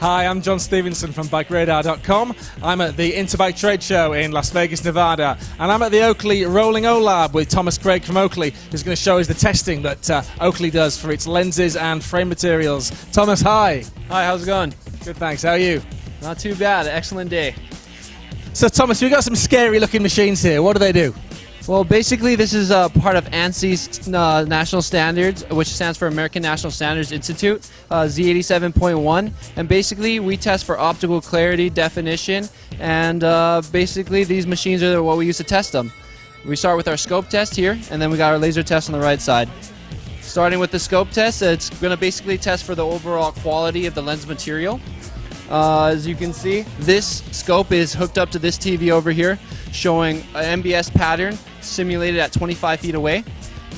Hi, I'm John Stevenson from BikeRadar.com. I'm at the Interbike trade show in Las Vegas, Nevada, and I'm at the Oakley Rolling O Lab with Thomas Craig from Oakley, who's going to show us the testing that Oakley does for its lenses and frame materials. Thomas, hi. Hi, how's it going? Good, thanks. How are you? Not too bad. Excellent day. So, Thomas, we've got some scary-looking machines here. What do they do? Well, basically, this is part of ANSI's national standards, which stands for American National Standards Institute, Z87.1. And basically, we test for optical clarity, definition, and basically, these machines are what we use to test them. We start with our scope test here, and then we got our laser test on the right side. Starting with the scope test, it's going to basically test for the overall quality of the lens material. As you can see, this scope is hooked up to this TV over here, showing an MBS pattern simulated at 25 feet away.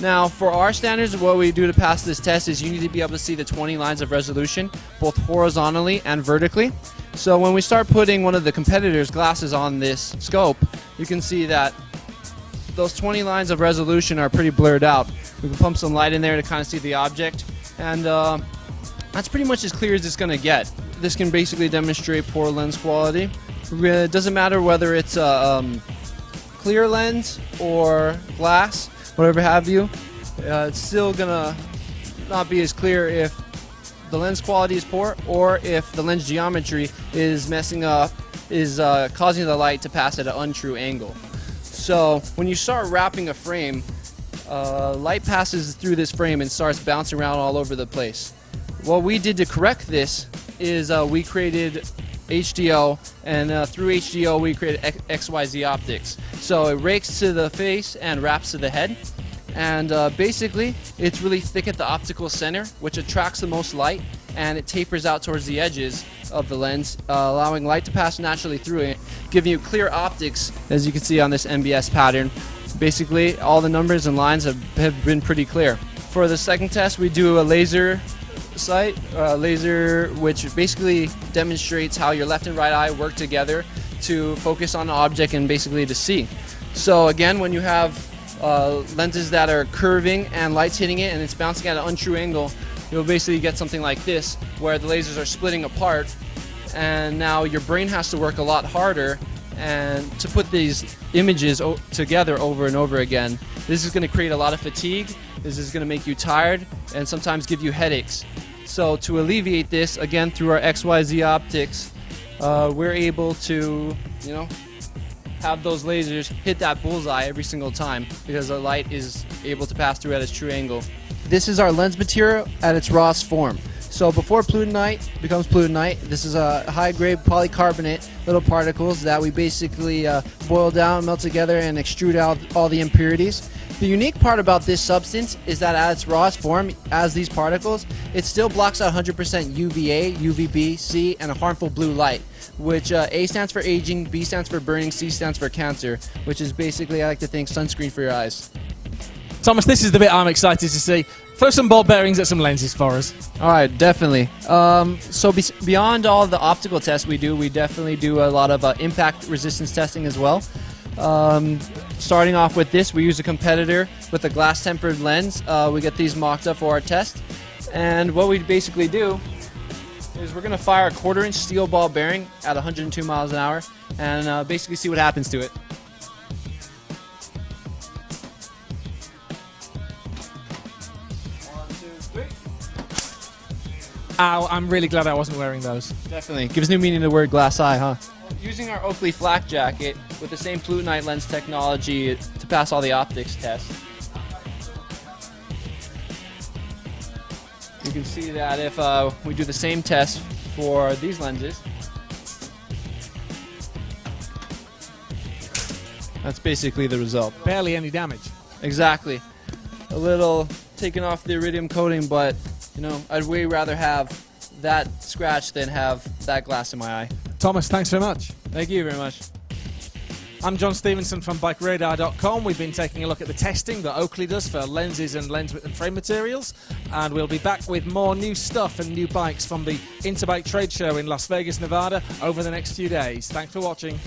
Now, for our standards, what we do to pass this test is you need to be able to see the 20 lines of resolution, both horizontally and vertically. So when we start putting one of the competitors' glasses on this scope, you can see that those 20 lines of resolution are pretty blurred out. We can pump some light in there to kind of see the object, and that's pretty much as clear as it's going to get. This can basically demonstrate poor lens quality. It doesn't matter whether it's a clear lens or glass, whatever have you. It's still gonna not be as clear if the lens quality is poor or if the lens geometry is messing up, is causing the light to pass at an untrue angle. So when you start wrapping a frame, light passes through this frame and starts bouncing around all over the place. What we did to correct this is we created HDO, and through HDO we created XYZ optics. So it rakes to the face and wraps to the head, and basically it's really thick at the optical center, which attracts the most light, and it tapers out towards the edges of the lens, allowing light to pass naturally through it, giving you clear optics, as you can see on this MBS pattern. Basically all the numbers and lines have been pretty clear. For the second test, we do a laser sight, which basically demonstrates how your left and right eye work together to focus on the object and basically to see. So again, when you have lenses that are curving and light's hitting it and it's bouncing at an untrue angle, you'll basically get something like this, where the lasers are splitting apart, and now your brain has to work a lot harder and to put these images together over and over again. This is going to create a lot of fatigue. This is going to make you tired and sometimes give you headaches. So to alleviate this, again through our XYZ optics, we're able to, have those lasers hit that bullseye every single time because the light is able to pass through at its true angle. This is our lens material at its rawest form. So before plutonite becomes plutonite, this is a high-grade polycarbonate, little particles that we basically boil down, melt together, and extrude out all the impurities. The unique part about this substance is that at its rawest form, as these particles, it still blocks out 100% UVA, UVB, C, and a harmful blue light, which A stands for aging, B stands for burning, C stands for cancer, which is basically, I like to think, sunscreen for your eyes. Thomas, this is the bit I'm excited to see. Throw some ball bearings at some lenses for us. All right, definitely. So beyond all the optical tests we definitely do a lot of impact resistance testing as well. Starting off with this, we use a competitor with a glass tempered lens. We get these mocked up for our test, and what we basically do is we're going to fire a 1/4-inch steel ball bearing at 102 miles an hour and basically see what happens to it. Ow, I'm really glad I wasn't wearing those. Definitely. Gives new meaning to the word glass eye, huh? Using our Oakley flak jacket with the same plutonite lens technology to pass all the optics tests. You can see that if we do the same test for these lenses, that's basically the result. Barely any damage. Exactly. A little taken off the iridium coating, but I'd way rather have that scratch than have that glass in my eye. Thomas, thanks very much. Thank you very much. I'm John Stevenson from BikeRadar.com. We've been taking a look at the testing that Oakley does for lenses and lens and frame materials, and we'll be back with more new stuff and new bikes from the Interbike trade show in Las Vegas, Nevada over the next few days. Thanks for watching.